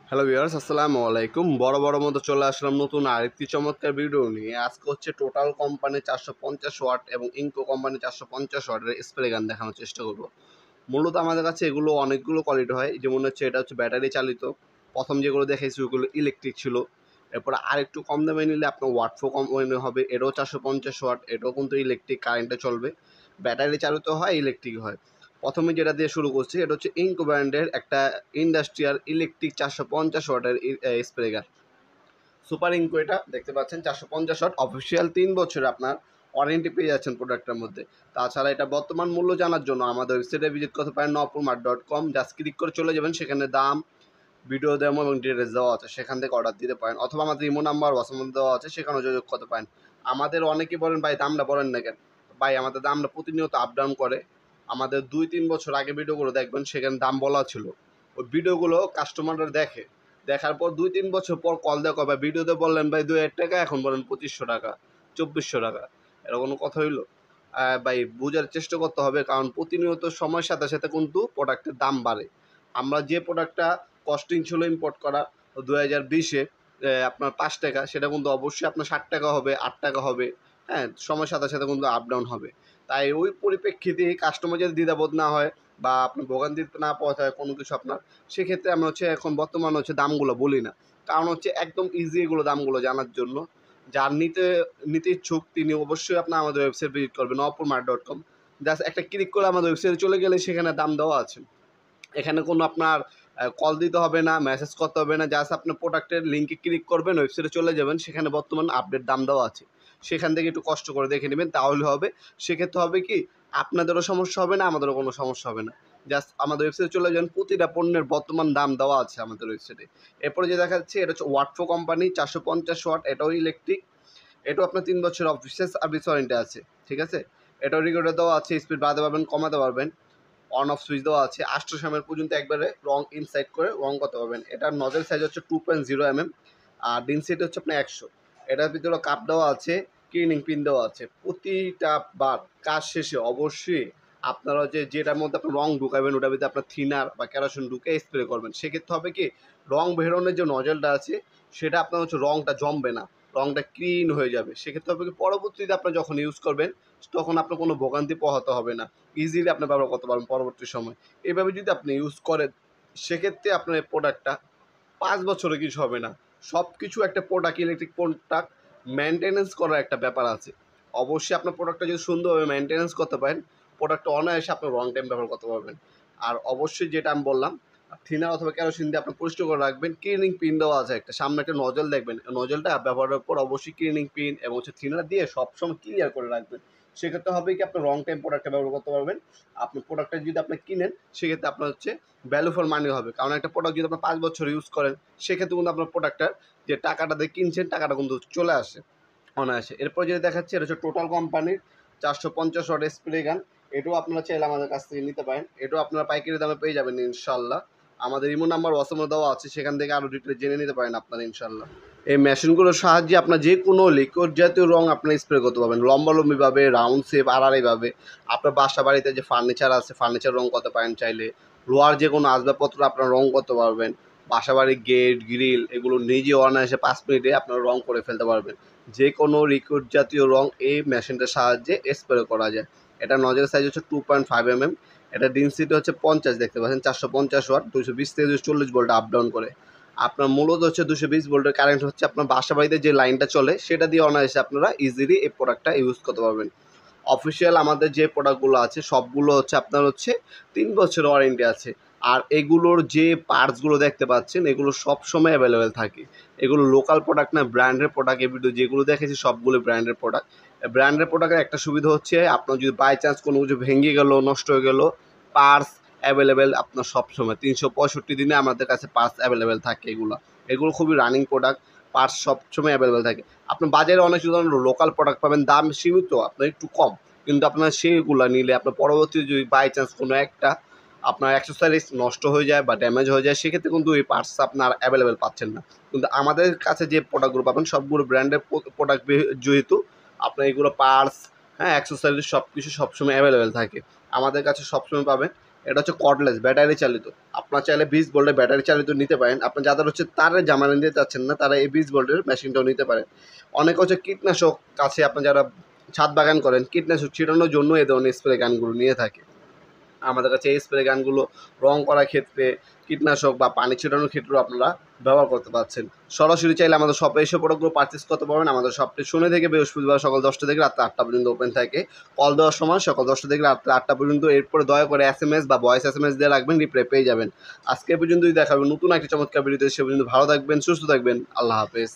Hello viewers, আসসালামু আলাইকুম। বড় মতো চলে আসলাম নতুন আরেকটি চমৎকার ভিডিও নিয়ে। আজকে হচ্ছে টোটাল কোম্পানি 450 ওয়াট এবং ইনকো কোম্পানি 450 ওয়াটের স্প্রে গান দেখানোর চেষ্টা করব। মূলত আমাদের কাছে এগুলো অনেকগুলো কোয়ালিটি হয়, যেমন হচ্ছে এটা হচ্ছে ব্যাটারি চালিত। প্রথম যেগুলো দেখাইছি ওগুলো ইলেকট্রিক ছিল। এরপর আরেকটু কম দামে নিলে আপনার ওয়াটফো কম হবে, এটাও 450 ওয়াট, এটাও কিন্তু ইলেকট্রিক কারেন্টে চলবে। ব্যাটারি চালিত হয়, ইলেকট্রিক হয়। প্রথমে যেটা দিয়ে শুরু করছি এটা হচ্ছে ইনকো ব্র্যান্ডের একটা ইন্ডাস্ট্রিয়াল ইলেকট্রিক 450 ওয়াটের স্প্রে গান। সুপার ইনকো, এটা দেখতে পাচ্ছেন 450 ওয়াট, অফিসিয়াল 3 বছর আপনার ওয়ারেন্টি পেয়ে যাচ্ছেন প্রোডাক্টের মধ্যে। তাছাড়া এটা বর্তমান মূল্য জানার জন্য আমাদের ওয়েবসাইটে ভিজিট করতে পারেন nopurmart.com। জাস্ট ক্লিক করে চলে যাবেন, সেখানে দাম, ভিডিও ডেমো এবং ডিটেলস দেওয়া আছে, সেখান থেকে অর্ডার দিতে পারেন। অথবা আমাদের ইমো নাম্বার হোয়াটসঅ্যাপ দেওয়া আছে, সেখানেও যোগাযোগ করতে পারেন। আমাদের অনেকেই বলেন ভাই দামটা বলেন না কেন। ভাই আমাদের দামটা প্রতিনিয়ত আপ ডাউন করে। আমাদের 2-3 বছর আগে ভিডিওগুলো দেখবেন, সেখানে দাম বলা ছিল। ওই ভিডিওগুলো কাস্টমাররা দেখে, দেখার পর 2-3 বছর পর কল দেওয়া কবে ভিডিওতে বললেন ভাই 2000 টাকা, এখন বলেন 2500 টাকা, 2400 টাকা। এটা কোনো কথা হইলো? ভাই বোঝার চেষ্টা করতে হবে, কারণ প্রতিনিয়ত সময়ের সাথে সাথে কিন্তু প্রোডাক্টের দাম বাড়ে। আমরা যে প্রোডাক্টটা কস্টিং ছিল ইম্পোর্ট করা 2020-এ আপনার 5 টাকা, সেটা কিন্তু অবশ্যই আপনার 60 টাকা হবে, 8 টাকা হবে। হ্যাঁ, সময়ের সাথে সাথে কিন্তু আপ ডাউন হবে। তাই ওই পরিপ্রেক্ষিতে কাস্টমার যদি দ্বিধাবোধ না হয় বা আপনি ভোগান্তিতে না পাওয়া হয় কোনো কিছু আপনার, সেক্ষেত্রে আমরা হচ্ছে এখন বর্তমানে হচ্ছে দামগুলো বলি না। কারণ হচ্ছে একদম ইজি এগুলো দামগুলো জানার জন্য। যার নিতে ইচ্ছুক তিনি অবশ্যই আপনার আমাদের ওয়েবসাইট ভিজিট করবেন nopurmart.com। জাস্ট একটা ক্লিক করে আমাদের ওয়েবসাইটে চলে গেলে সেখানে দাম দেওয়া আছে। এখানে কোনো আপনার কল দিতে হবে না, মেসেজ করতে হবে না। জাস্ট আপনার প্রোডাক্টের লিঙ্কে ক্লিক করবেন, ওয়েবসাইটে চলে যাবেন, সেখানে বর্তমান আপডেট দাম দেওয়া আছে। সেখান থেকে একটু কষ্ট করে দেখে নেবেন, তাহলে হবে। সেক্ষেত্রে হবে কি, আপনাদেরও সমস্যা হবে না, আমাদেরও কোনো সমস্যা হবে না। জাস্ট আমাদের ওয়েবসাইটে চলে যাবেন, প্রতিটা পণ্যের বর্তমান দাম দেওয়া আছে আমাদের ওয়েবসাইটে। এরপরে যে দেখা যাচ্ছে এটা হচ্ছে ওয়াটফো কোম্পানি 450 ওয়াট, এটাও ইলেকট্রিক। এটাও আপনার 3 বছর অফিসিয়াল সার্ভিস ওয়ারেন্টি আছে, ঠিক আছে। এটাও রেগুলেটর দেওয়া আছে, স্পিড বাড়াতে পারবেন, কমাতে পারবেন। অন অফ সুইচ দেওয়া আছে। 800 পর্যন্ত একবারে রং ইনসাইড করে রং করতে পারবেন। এটার নজেল সাইজ হচ্ছে 2.0 mm, আর ডেনসিটি হচ্ছে আপনার 100। এটার ভিতরে কাপ দেওয়া আছে, ক্লিনিং পিন দেওয়া আছে। প্রতিটা বার কাজ শেষে অবশ্যই আপনারা যেটার মধ্যে আপনার রং ঢুকাবেন ওটার ভিতরে আপনার থিনার বা কেরোসিন ঢুকে স্প্রে করবেন। সেক্ষেত্রে হবে কি, রং বেরোনোর যে নজলটা আছে সেটা আপনার হচ্ছে রংটা জমবে না, রংটা ক্লিন হয়ে যাবে। সেক্ষেত্রে হবে কি, পরবর্তীতে আপনার যখন ইউজ করবেন তখন আপনার কোনো ভোগান্তি পোহাতে হবে না, ইজিলি আপনি ব্যবহার করতে পারবেন পরবর্তী সময়। এভাবে যদি আপনি ইউজ করেন, সেক্ষেত্রে আপনার এই প্রোডাক্টটা 5 বছরে কিছু হবে না। সব কিছু একটা প্রোডাক্ট, ইলেকট্রিক প্রোডাক্ট মেনটেনেন্স করার একটা ব্যাপার আছে। অবশ্যই আপনার প্রোডাক্টটা যদি সুন্দরভাবে মেনটেনেন্স করতে পারেন, প্রোডাক্টটা অনায়াসে আপনি লং টাইম ব্যবহার করতে পারবেন। আর অবশ্যই যেটা আমি বললাম, থিনার অথবা কেরোসিন দিয়ে আপনি পরিষ্কার করে রাখবেন। ক্লিনিং পিন দেওয়া আছে একটা, সামনে একটা নজল দেখবেন, নজলটা ব্যবহারের পর অবশ্যই ক্লিনিং পিন এবং হচ্ছে থিনার দিয়ে সবসময় ক্লিয়ার করে রাখবেন। সেক্ষেত্রে হবে কি, আপনি লং টাইম প্রোডাক্টটা ব্যবহার করতে পারবেন। আপনি প্রোডাক্টটা যদি আপনি কিনেন, সেক্ষেত্রে আপনার হচ্ছে ভ্যালু ফর মানি হবে। কারণ একটা প্রোডাক্ট যদি আপনি 5 বছর ইউজ করেন, সেক্ষেত্রে কিন্তু আপনার প্রোডাক্টটার যে টাকাটা দিয়ে কিনছেন টাকাটা কিন্তু চলে আসে অনায়াসে। এরপর যেটা দেখাচ্ছে এটা হচ্ছে টোটাল কোম্পানির 450 ওয়াট স্প্রে গান। এটাও আপনারা চাইলে আমাদের কাছ থেকে নিতে পারেন। এটাও আপনারা পাইকারি দামে পেয়ে যাবেন ইনশাল্লাহ। আমাদের ইমো নাম্বার হোয়াটসঅ্যাপে দেওয়া আছে, সেখান থেকে আরও ডিটেল জেনে নিতে পারেন আপনারা ইনশাল্লাহ। এই মেশিনগুলোর সাহায্যে আপনার যে কোনো লিকুইড জাতীয় রং আপনার স্প্রে করতে পারবেন, লম্বালম্বিভাবে, রাউন্ড শেপ, আড়াআড়িভাবে। আপনার বাসা বাড়িতে যে ফার্নিচার আছে, ফার্নিচার রং করতে পারেন চাইলে। লোহার যে কোনো আসবাবপত্র আপনার রং করতে পারবেন। বাসা বাড়ির গেট, গ্রিল, এগুলো নিজে অনায়াসে 5 মিনিটে আপনারা রং করে ফেলতে পারবেন। যে কোনো লিকুইড জাতীয় রং এই মেশিনটার সাহায্যে স্প্রে করা যায়। এটা নজেল সাইজ হচ্ছে 2.5 mm। এটা ডেনসিটি হচ্ছে 50, দেখতে পাচ্ছেন 450 ওয়াট, 220 থেকে 240 ভোল্ট আপ ডাউন করে। আপনার মূলত হচ্ছে 220 ভোল্টের কারেন্ট হচ্ছে আপনার বাসা বাড়িতে যে লাইনটা চলে সেটা দিয়ে অনায়াসে আপনারা ইজিলি এই প্রোডাক্টটা ইউজ করতে পারবেন। অফিসিয়াল আমাদের যে প্রোডাক্টগুলো আছে সবগুলো হচ্ছে আপনার হচ্ছে 3 বছর ওয়ারেন্টি আছে। আর এগুলোর যে পার্টসগুলো দেখতে পাচ্ছেন এগুলো সবসময় অ্যাভেলেবেল থাকে। এগুলো লোকাল প্রোডাক্ট না, ব্র্যান্ডের প্রোডাক্ট। এই ভিডিও যেগুলো দেখেছি সবগুলো ব্র্যান্ডের প্রোডাক্ট। ব্র্যান্ডের প্রোডাক্টের একটা সুবিধা হচ্ছে আপনার যদি বাই চান্স কোনো কিছু ভেঙে গেল, নষ্ট হয়ে গেল, পার্টস অ্যাভেলেবেল আপনার সবসময় 365 দিনে আমাদের কাছে পার্টস অ্যাভেলেবেল থাকে। এগুলো খুবই রানিং প্রোডাক্ট, পার্টস সবসময় অ্যাভেলেবেল থাকে। আপনার বাজারে অনেক ধরনের লোকাল প্রোডাক্ট পাবেন, দাম সীমিত, আপনার একটু কম, কিন্তু আপনার সেইগুলো নিলে আপনার পরবর্তীতে যদি বাই চান্স কোনো একটা আপনার অ্যাক্সেসরিজ নষ্ট হয়ে যায় বা ড্যামেজ হয়ে যায়, সেক্ষেত্রে কিন্তু এই পার্টস আপনার অ্যাভেলেবেল পাচ্ছেন না। কিন্তু আমাদের কাছে যে প্রোডাক্টগুলো পাবেন সবগুলো ব্র্যান্ডের প্রোডাক্ট, যেহেতু আপনার এগুলো পার্টস, হ্যাঁ, অ্যাক্সেসরিজ সব কিছু সবসময় অ্যাভেলেবেল থাকে। আমাদের কাছে সবসময় পাবেন। এটা হচ্ছে কর্ডলেস ব্যাটারি চালিত। আপনার চাইলে 20 ভোল্টের ব্যাটারি চালিত নিতে পারেন। আপনি যাদের হচ্ছে তারে জামানা নিতে চাচ্ছেন না তারা এই 20 ভোল্টের মেশিনটাও নিতে পারেন। অনেকে হচ্ছে কীটনাশক কাছে আপনার যারা ছাদ বাগান করেন কীটনাশক ছিটানোর জন্য এই ধরনের স্প্রে গানগুলো নিয়ে থাকে। আমাদের কাছে এই স্প্রে গানগুলো রং করার ক্ষেত্রে, কীটনাশক বা পানি ছিটানোর ক্ষেত্রেও আপনারা ব্যবহার করতে পারছেন। সরাসরি চাইলে আমাদের শপে এসে প্রোডাক্টগুলো পারচেস করতে পারবেন। আমাদের শপটি শনি থেকে বৃহস্পতিবার সকাল 10টা থেকে রাত্রে 8টা পর্যন্ত ওপেন থাকে। কল দেওয়ার সময় সকাল 10টা থেকে রাত্রে 8টা পর্যন্ত। এরপরে দয়া করে SMS বা ভয়েস SMS দিয়ে রাখবেন, রিপ্লাই পেয়ে যাবেন। আজকে পর্যন্তই দেখা হবে নতুন একটি চমৎকার ভিডিওতে। সে পর্যন্ত ভালো থাকবেন, সুস্থ থাকবেন। আল্লাহ হাফেজ।